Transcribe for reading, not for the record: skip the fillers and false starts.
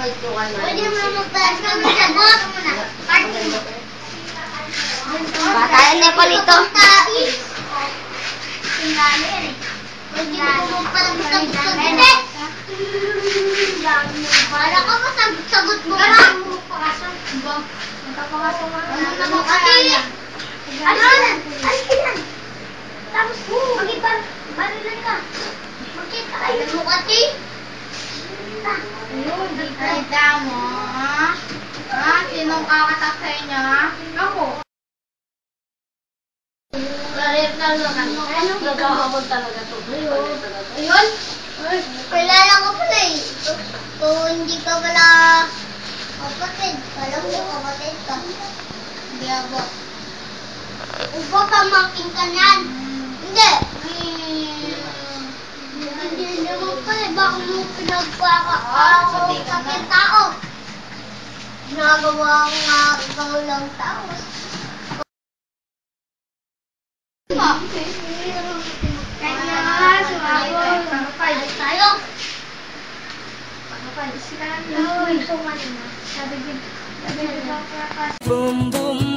Pwede mo magpalas kami sa bot. Batayan na pala ito. Sindali yan eh. Pwede mo magpalas sa bot. Para ka masagot mo ka. Ano naman kasi? Ano yan? Tapos mag-ibarilan ka. Magkita kayo mo kasi. Kita mo. Sinong kakatak sa inyo? Ako. Anong gagawin talaga ito? Ayun. Kilala ko pala eh. Kung hindi ka pala kapatid, alam mo kapatid ka. Hindi ako. Upo pamangkin ka niyan. Hindi. Hindi naman pala. Baka mo pinagpapakaw sa tao. Ginagawa ko nga ikaw lang tao. Kahit na nga, sumabot. Pagpapayos tayo. Pagpapayos sila. Sabi din. Boom, boom.